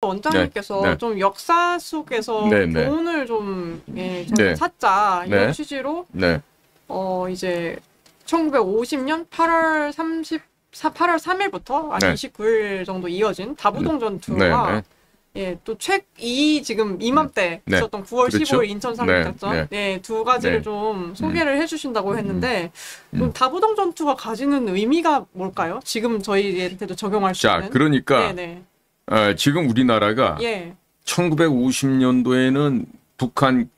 원장님께서 네. 좀 역사 속에서 네, 네. 교훈을 좀 네. 찾자 이런 네. 취지로 네. 이제 1950년 8월 8월 3일부터 한 네. 29일 정도 이어진 다부동 전투가 네. 예, 또 지금 이맘때 네. 있었던 9월 그렇죠? 15일 인천 상륙작전 네. 두 가지를 네. 좀 소개를 해주신다고 했는데 음. 다부동 전투가 가지는 의미가 뭘까요? 지금 저희한테도 적용할 수 있는. 그러니까 네네. 지금 우리나라가 예. 1950년도에는 북한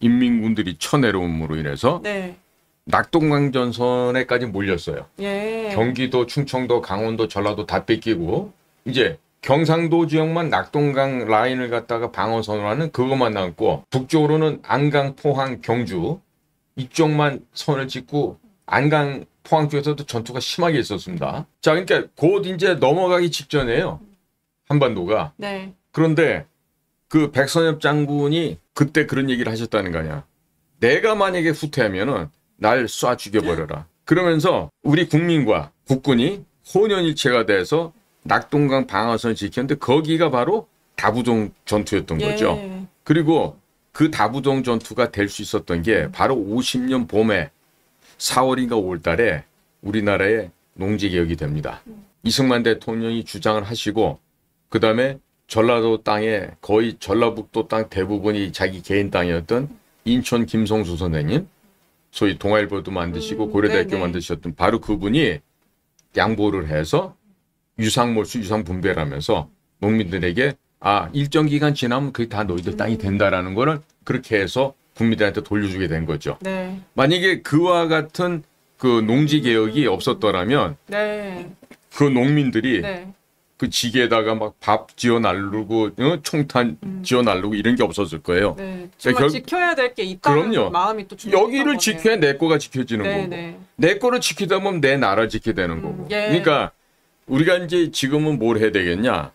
인민군들이 쳐내려옴으로 인해서 네. 낙동강 전선에까지 몰렸어요. 예. 경기도, 충청도, 강원도, 전라도 다 뺏기고 이제 경상도 지역만 낙동강 라인을 갖다가 방어선을 그것만 남고 북쪽으로는 안강, 포항, 경주 이쪽만 선을 짓고 안강, 포항 쪽에서도 전투가 심하게 있었습니다. 자, 그러니까 곧 이제 넘어가기 직전이에요. 한반도가. 네. 그런데 그 백선엽 장군이 그때 그런 얘기를 하셨다는 거 아니야. 내가 만약에 후퇴하면은 날 쏴 죽여버려라. 그러면서 우리 국민과 국군이 혼연일체가 돼서 낙동강 방어선을 지켰는데 거기가 바로 다부동 전투였던 거죠. 그리고 그 다부동 전투가 될 수 있었던 게 바로 50년 봄에 4월인가 5월 달에 우리나라의 농지개혁이 됩니다. 이승만 대통령이 주장을 하시고 그다음에 전라도 땅에 거의 전라북도 땅 대부분이 자기 개인 땅이었던 인천 김성수 선생님, 소위 동아일보도 만드시고 고려대학교 네네. 만드셨던 바로 그분이 양보를 해서 유상몰수 유상분배를 하면서 농민들에게 일정 기간 지나면 그게 다 너희들 땅이 된다라는 거를 그렇게 해서 국민들한테 돌려주게 된 거죠. 네. 만약에 그와 같은 그 농지 개혁이 없었더라면 네. 그 농민들이 네. 그 지게에다가 막 밥 지어 나르고 총탄 지어 나르고 이런 게 없었을 거예요. 네. 정말 지켜야 될 게 있다는 그럼요. 마음이 또 여기를 지켜야 내 거가 지켜지는 거고 네. 내 거를 지키다 보면 내 나라 지키게 되는 거고. 예. 그러니까 우리가 이제 지금은 뭘 해야 되겠냐.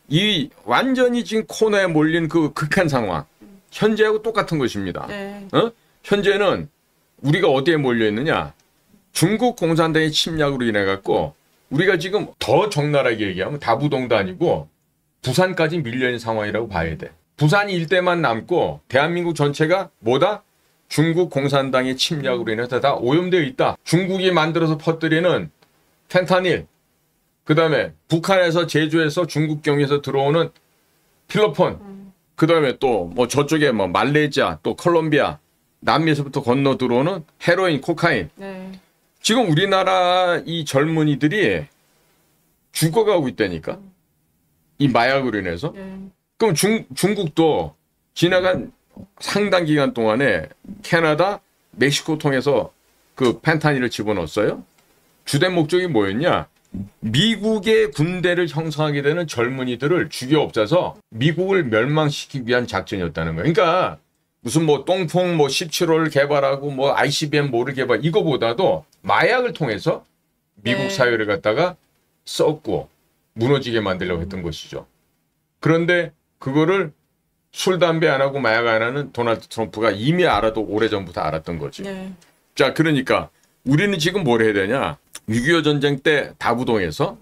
이 완전히 지금 코너에 몰린 그 극한 상황 현재하고 똑같은 것입니다. 네. 현재는 우리가 어디에 몰려 있느냐. 중국 공산당의 침략으로 인해 갖고 우리가 지금 더 적나라하게 얘기하면 다부동도 아니고 부산까지 밀려 있는 상황이라고 봐야 돼. 부산 일대만 남고 대한민국 전체가 뭐다? 중국 공산당의 침략으로 인해서 다 오염되어 있다. 중국이 만들어서 퍼뜨리는 펜타닐, 그다음에 북한에서 제조해서 중국 경에서 들어오는 필로폰, 그다음에 또 뭐 저쪽에 뭐 말레이시아, 또 콜롬비아, 남미에서부터 건너 들어오는 헤로인, 코카인. 네. 지금 우리나라 이 젊은이들이 죽어가고 있다니까. 이 마약으로 인해서. 네. 그럼 중국도 지나간 상당 기간 동안에 캐나다, 멕시코 통해서 그 펜타닐을 집어넣었어요. 주된 목적이 뭐였냐? 미국의 군대를 형성하게 되는 젊은이들을 죽여 없애서 미국을 멸망시키기 위한 작전이었다는 거예요. 그러니까 무슨 뭐 똥퐁 뭐 17호를 개발하고 뭐 ICBM 뭐를 개발 이거보다도 마약을 통해서 미국 사회를 갖다가 썩고 무너지게 만들려고 했던 것이죠. 그런데 그거를 술, 담배 안 하고 마약 안 하는 도널드 트럼프가 이미 알아도 오래전부터 알았던 거지. 네. 자, 그러니까 우리는 지금 뭘 해야 되냐. 6.25 전쟁 때 다부동에서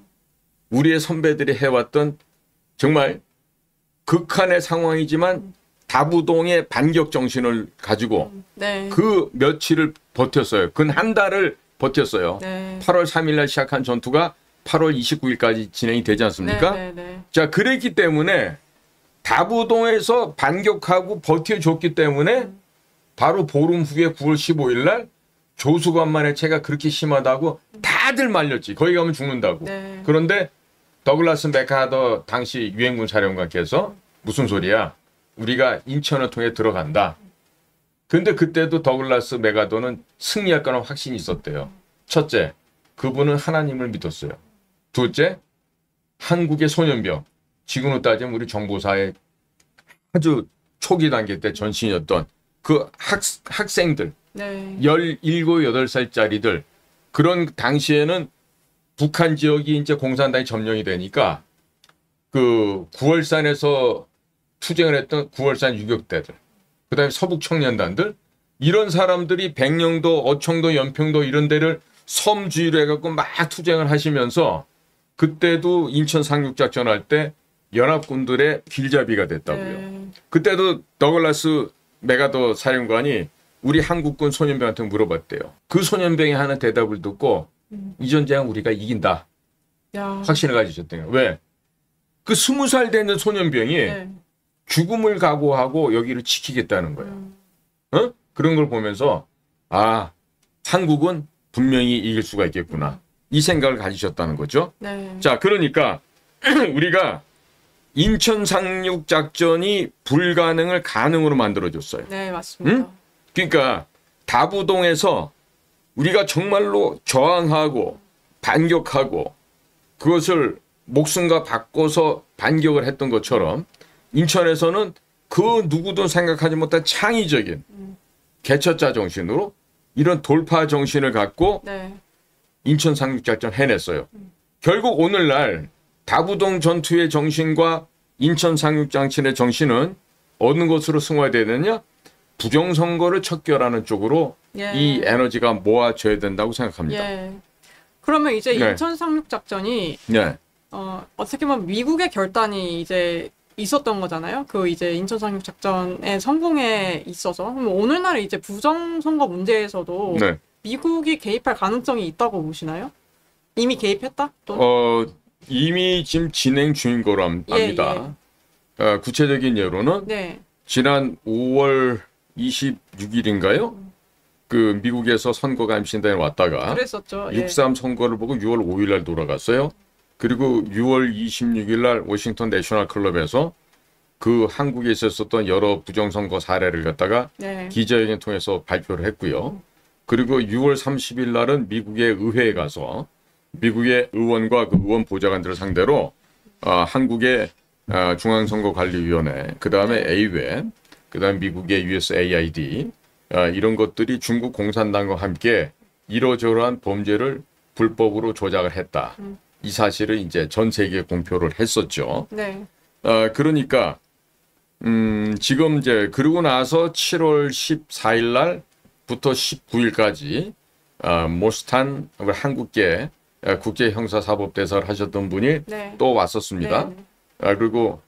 우리의 선배들이 해왔던 정말 극한의 상황이지만 다부동의 반격 정신을 가지고 네. 그 며칠을 버텼어요. 근 한 달을 버텼어요. 네. 8월 3일 날 시작한 전투가 8월 29일까지 진행이 되지 않습니까? 네. 자, 그랬기 때문에 다부동에서 반격하고 버텨줬기 때문에 바로 보름 후에 9월 15일 날 조수관만 해체가 그렇게 심하다고 다들 말렸지. 거기 가면 죽는다고. 네. 그런데 더글라스 맥하더 당시 유엔군 사령관께서 무슨 소리야? 우리가 인천을 통해 들어간다. 근데 그때도 더글라스 맥하더는 승리할 거라는 확신이 있었대요. 첫째, 그분은 하나님을 믿었어요. 둘째, 한국의 소년병. 지금으로 따지면 우리 정보사의 아주 초기 단계 때 전신이었던 그 학생들. 네. 17, 8살짜리들. 그런 당시에는 북한 지역이 이제 공산당이 점령이 되니까 그 9월산에서 투쟁을 했던 9월산 유격대들. 그다음에 서북 청년단들. 이런 사람들이 백령도, 어청도, 연평도 이런 데를 섬 주위로 해갖고 막 투쟁을 하시면서 그때도 인천 상륙작전 할 때 연합군들의 길잡이가 됐다고요. 네. 그때도 더글라스 메가더 사령관이 우리 한국군 소년병한테 물어봤대요. 그 소년병이 하는 대답을 듣고 이 전쟁은 우리가 이긴다. 야. 확신을 가지셨대요. 왜? 그 20살 되는 소년병이 네. 죽음을 각오하고 여기를 지키겠다는 거예요. 어? 그런 걸 보면서 아, 한국은 분명히 이길 수가 있겠구나. 이 생각을 가지셨다는 거죠. 네. 자, 그러니까 우리가 인천 상륙 작전이 불가능을 가능으로 만들어줬어요. 네, 맞습니다. 그러니까 다부동에서 우리가 정말로 저항하고 반격하고 그것을 목숨과 바꿔서 반격을 했던 것처럼 인천에서는 그 누구도 생각하지 못한 창의적인 개척자 정신으로 이런 돌파 정신을 갖고 네. 인천 상륙작전 해냈어요. 결국 오늘날 다부동 전투의 정신과 인천 상륙작전의 정신은 어느 것으로 승화되느냐? 부정선거를 척결하는 쪽으로 예. 이 에너지가 모아져야 된다고 생각합니다. 예. 그러면 이제 네. 인천 상륙 작전이 네. 어떻게 보면 미국의 결단이 이제 있었던 거잖아요. 그 이제 인천 상륙 작전의 성공에 있어서. 그럼 오늘날 이제 부정선거 문제에서도 네. 미국이 개입할 가능성이 있다고 보시나요? 이미 개입했다? 또는? 이미 지금 진행 중인 거로 압니다. 구체적인 예로는 네. 지난 5월 26일인가요? 그 미국에서 선거감시단에 왔다가 그랬었죠. 예. 6.3 선거를 보고 6월 5일 날 돌아갔어요. 그리고 6월 26일 날 워싱턴 내셔널 클럽에서 그 한국에 있었던 여러 부정선거 사례를 갖다가 네. 기자회견 통해서 발표를 했고요. 그리고 6월 30일 날은 미국의 의회에 가서 미국의 의원과 그 의원 보좌관들을 상대로 한국의 중앙선거관리위원회, 그 다음에 AWEB, 그 다음에 미국의 USAID 이런 것들이 중국 공산당과 함께 이러저러한 범죄를 불법으로 조작을 했다. 이 사실을 이제 전 세계에 공표를 했었죠. 네. 그러니까 지금 이제 그러고 나서 7월 14일 날부터 19일까지 모스탄 한국계 국제형사사법대사를 하셨던 분이 네. 또 왔었습니다. 네. 그리고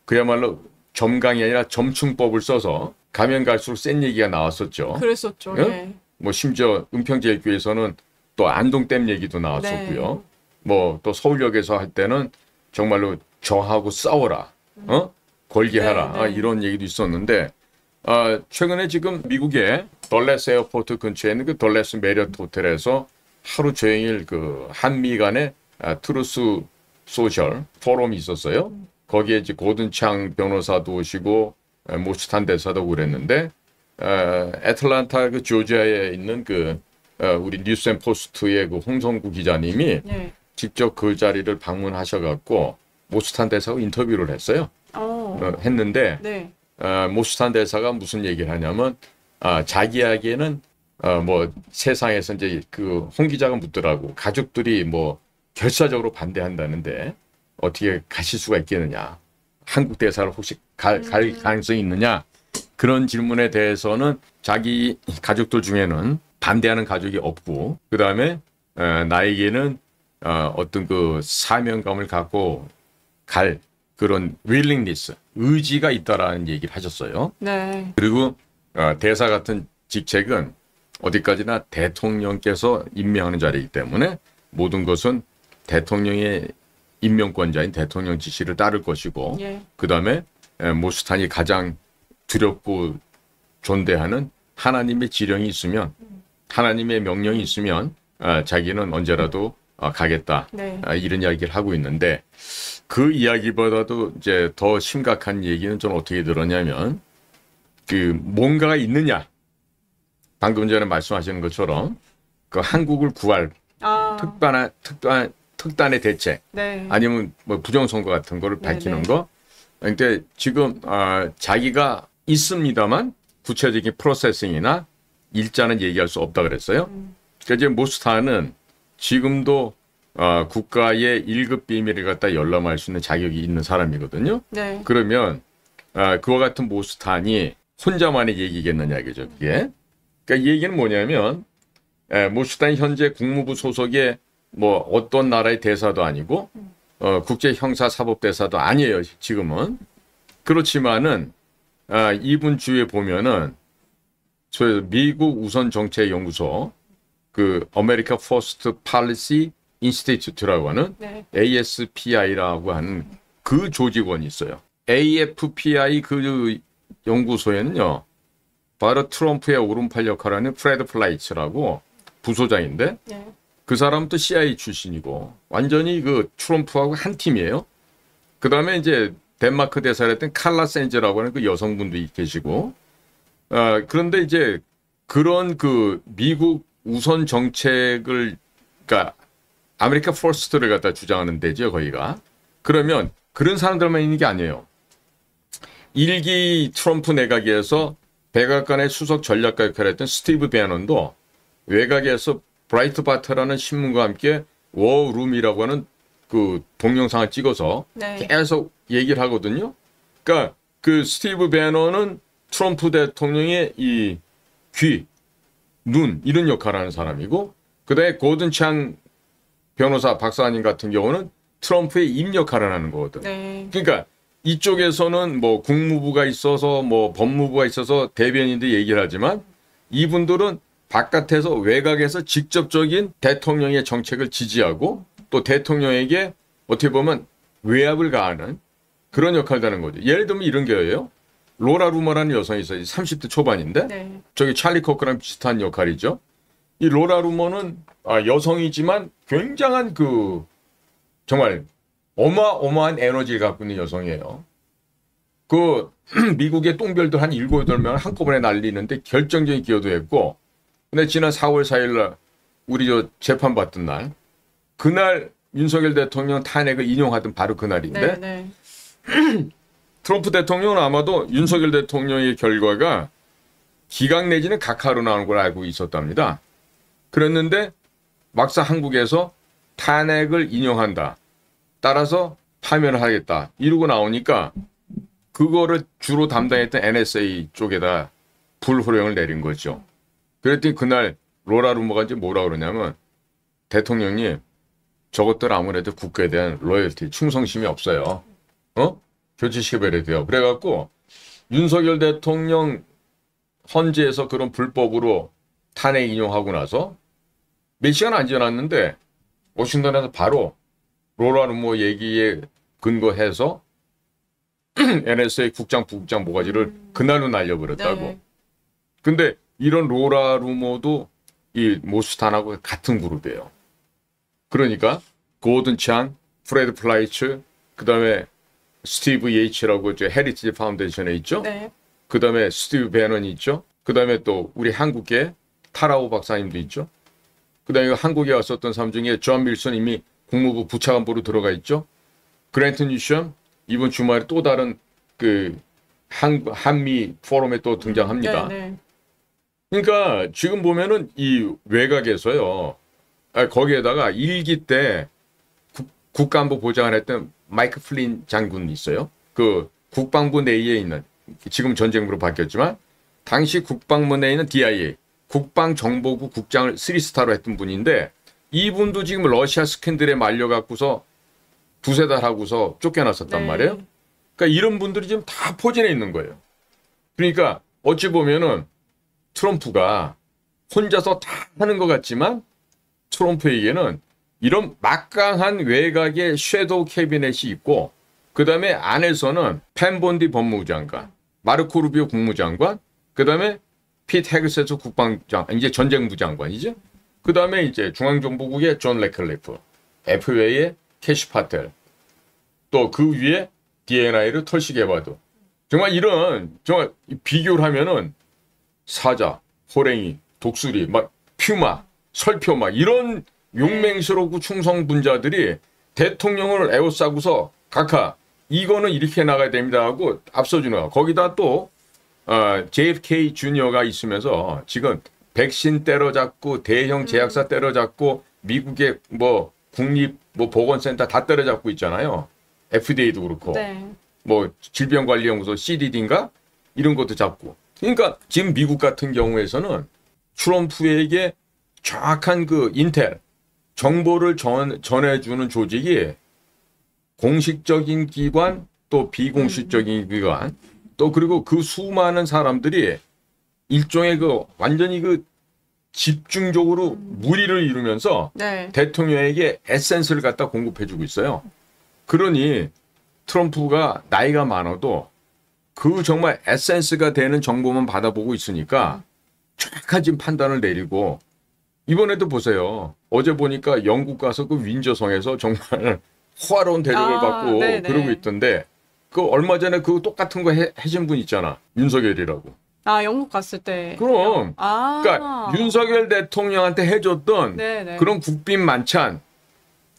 그야말로 점강이 아니라 점층법을 써서 가면 갈수록 센 얘기가 나왔었죠. 그랬었죠. 예? 예. 뭐 심지어 은평제일교에서는 또 안동댐 얘기도 나왔었고요. 네. 뭐 또 서울역에서 할 때는 정말로 저하고 싸워라, 걸게하라 네, 네. 이런 얘기도 있었는데 최근에 지금 미국의 덜레스 에어포트 근처에 있는 그 덜레스 메리어트 호텔에서 하루 종일 그 한미 간의 트루스 소셜 포럼이 있었어요. 거기에 이제 고든창 변호사도 오시고 모스탄 대사도 그랬는데 애틀란타 그 조지아에 있는 그 우리 뉴스앤포스트의 그 홍성구 기자님이 네. 직접 그 자리를 방문하셔갖고 모스탄 대사하고 인터뷰를 했어요. 했는데 네. 모스탄 대사가 무슨 얘기를 하냐면 자기에게는 뭐 세상에서 이제 그 홍 기자가 묻더라고 가족들이 뭐 결사적으로 반대한다는데 어떻게 가실 수가 있겠느냐? 한국 대사를 혹시 갈 가능성이 있느냐? 그런 질문에 대해서는 자기 가족들 중에는 반대하는 가족이 없고 그 다음에 나에게는 어떤 그 사명감을 갖고 갈 그런 willingness, 의지가 있다라는 얘기를 하셨어요. 네. 그리고 대사 같은 직책은 어디까지나 대통령께서 임명하는 자리이기 때문에 모든 것은 대통령의 임명권자인 대통령 지시를 따를 것이고 예. 그 다음에 모스탄이 가장 두렵고 존대하는 하나님의 지령이 있으면 하나님의 명령이 있으면 자기는 언제라도 가겠다. 네. 이런 이야기를 하고 있는데 그 이야기보다도 이제 더 심각한 얘기는 좀 어떻게 들었냐면 그 뭔가가 있느냐. 방금 전에 말씀하시는 것처럼 그 한국을 구할 특단의 대책 네. 아니면 뭐 부정선거 같은 거를 밝히는 네. 거. 근데 지금 자기가 있습니다만 구체적인 프로세싱이나 일자는 얘기할 수 없다 그랬어요. 그러니까 이제 모스탄은 지금도 국가의 1급 비밀을 갖다 열람할 수 있는 자격이 있는 사람이거든요. 네. 그러면 그와 같은 모스탄이 혼자만의 얘기겠느냐 이거죠. 그게. 그러니까 이 얘기는 뭐냐면 모스탄이 현재 국무부 소속의 뭐 어떤 나라의 대사도 아니고 국제형사사법대사도 아니에요, 지금은. 그렇지만은 이분 주위에 보면은 저 미국 우선정책연구소 그 아메리카 퍼스트 팔리시 인스티튜트라고 하는 네. ASPI라고 하는 그 조직원이 있어요. AFPI 그 연구소에는요, 바로 트럼프의 오른팔 역할을 하는 프레드 플라이츠라고 부소장인데, 네. 그 사람도 CIA 출신이고 완전히 그 트럼프하고 한 팀이에요. 그 다음에 이제 덴마크 대사였던 칼라 센즈라고 하는 그 여성분도 계시고, 그런데 이제 그런 그 미국 우선 정책을, 그러니까 아메리카 퍼스트를 갖다 주장하는 데죠, 거기가. 그러면 그런 사람들만 있는 게 아니에요. 일기 트럼프 내각에서 백악관의 수석 전략가 역할을 했던 스티브 배넌도 외곽에서 브라이트바트라는 신문과 함께 워룸이라고 하는 그 동영상을 찍어서 네. 계속 얘기를 하거든요. 그러니까 그 스티브 배너는 트럼프 대통령의 이 귀, 눈 이런 역할을 하는 사람이고, 그다음에 고든 창 변호사 박사님 같은 경우는 트럼프의 입 역할을 하는 거거든. 네. 그러니까 이쪽에서는 뭐 국무부가 있어서 뭐 법무부가 있어서 대변인들이 얘기를 하지만 이분들은 바깥에서 외곽에서 직접적인 대통령의 정책을 지지하고 또 대통령에게 어떻게 보면 외압을 가하는 그런 역할을 하는 거죠. 예를 들면 이런 게예요. 로라 루머라는 여성이 있어요. 30대 초반인데 네. 저기 찰리 코크랑 비슷한 역할이죠. 이 로라 루머는 여성이지만 굉장한 그 정말 어마어마한 에너지를 갖고 있는 여성이에요. 그 미국의 똥별들 한 7, 8명을 한꺼번에 날리는데 결정적인 기여도 했고, 근데 지난 4월 4일 날 우리 저 재판 받던 날, 그날 윤석열 대통령 탄핵을 인용하던 바로 그날인데, 네. 네. 트럼프 대통령은 아마도 윤석열 대통령의 결과가 기각 내지는 각하로 나오는 걸 알고 있었답니다. 그랬는데 막상 한국에서 탄핵을 인용한다, 따라서 파면을 하겠다 이러고 나오니까 그거를 주로 담당했던 NSA 쪽에다 불호령을 내린 거죠. 그랬더니 그날 로라 루머가 이제 뭐라 그러냐면, 대통령님 저것들 아무래도 국가에 대한 로열티, 충성심이 없어요. 교체시켜버려야 돼요. 그래갖고 윤석열 대통령 헌재에서 그런 불법으로 탄핵 인용하고 나서 몇 시간 안 지났는데 워싱턴에서 바로 로라 루머 얘기에 근거해서 NSA 국장, 부국장 모가지를 그날로 날려버렸다고. 네. 근데 이런 로라 루머도 이 모스탄하고 같은 그룹이에요. 그러니까 고든 창, 프레드 플라이츠, 그 다음에 스티브 예이츠라고 저 헤리티지 파운데이션에 있죠. 네. 그 다음에 스티브 배넌이 있죠. 그 다음에 또 우리 한국계 타라오 박사님도 있죠. 그 다음에 한국에 왔었던 사람 중에 존 밀슨 이미 국무부 부차관보로 들어가 있죠. 그랜트 뉴션 이번 주말에 또 다른 그 한미 포럼에 또 등장합니다. 네. 그러니까 지금 보면은 이 외곽에서요, 거기에다가 일기 때 국가안보 보장을 했던 마이크 플린 장군이 있어요. 그 국방부 내에 있는, 지금 전쟁부로 바뀌었지만 당시 국방부 내에 있는 DIA 국방정보국 국장을 3스타로 했던 분인데, 이분도 지금 러시아 스캔들에 말려갖고서 두세 달 하고서 쫓겨났었단 네. 말이에요. 그러니까 이런 분들이 지금 다 포진해 있는 거예요. 그러니까 어찌 보면은 트럼프가 혼자서 다 하는 것 같지만 트럼프에게는 이런 막강한 외곽의 섀도우 캐비넷이 있고, 그 다음에 안에서는 펜 본디 법무부 장관, 마르코 루비오 국무장관, 그 다음에 피트 헤그세트 국방장, 이제 전쟁부 장관이죠. 그 다음에 이제 중앙정보국의 존 레클리프, FA의 캐시 파텔, 또 그 위에 DNI를 털시 게바드. 정말 이런, 정말 비교를 하면은 사자, 호랭이, 독수리, 막 퓨마, 설표 막 이런 용맹스럽고 충성 분자들이 대통령을 에워싸고서 각하 이거는 이렇게 나가야 됩니다 하고 앞서주는 거야. 거기다 또 JFK 주니어가 있으면서 지금 백신 때려잡고 대형 제약사 때려잡고 미국의 뭐 국립 뭐 보건센터 다 때려잡고 있잖아요. FDA도 그렇고 네. 뭐 질병관리연구소 CDD인가 이런 것도 잡고. 그러니까 지금 미국 같은 경우에서는 트럼프에게 정확한 그 인텔 정보를 전해주는 조직이 공식적인 기관 또 비공식적인 기관 또 그리고 그 수많은 사람들이 일종의 그 완전히 그 집중적으로 무리를 이루면서 네. 대통령에게 에센스를 갖다 공급해주고 있어요. 그러니 트럼프가 나이가 많아도 그 정말 에센스가 되는 정보만 받아보고 있으니까 정확한 지금 판단을 내리고 이번에도 보세요. 어제 보니까 영국 가서 그 윈저성에서 정말 호화로운 대접을 받고 네네. 그러고 있던데 그 얼마 전에 그 똑같은 거 해준 분 있잖아. 윤석열이라고. 아, 영국 갔을 때. 그럼 아. 그러니까 윤석열 대통령한테 해줬던 네네. 그런 국빈 만찬,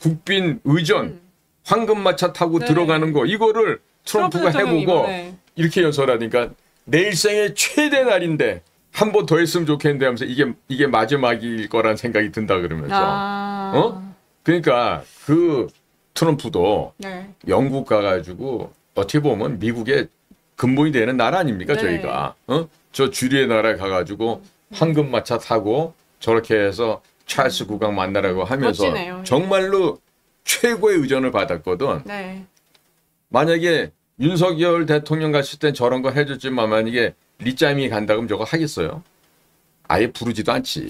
국빈 의전, 황금마차 타고 네. 들어가는 거 이거를 트럼프가 대통령이 해보고 이번에. 이렇게 연설하니까 내 일생의 최대 날인데 한 번 더 했으면 좋겠는데 하면서 이게 마지막일 거란 생각이 든다 그러면서 아. 그러니까 그 트럼프도 네. 영국 가가지고 어떻게 보면 미국의 근본이 되는 나라 아닙니까 네. 저희가 저 주류의 나라에 가가지고 황금마차 타고 저렇게 해서 찰스 국왕 만나라고 하면서 멋지네요. 정말로 최고의 의전을 받았거든. 네. 만약에 윤석열 대통령 갔을 땐 저런 거 해줬지만 만약에 리짜임이 간다 그러면 저거 하겠어요? 아예 부르지도 않지.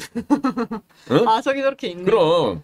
응? 아, 저기 저렇게 있네. 그럼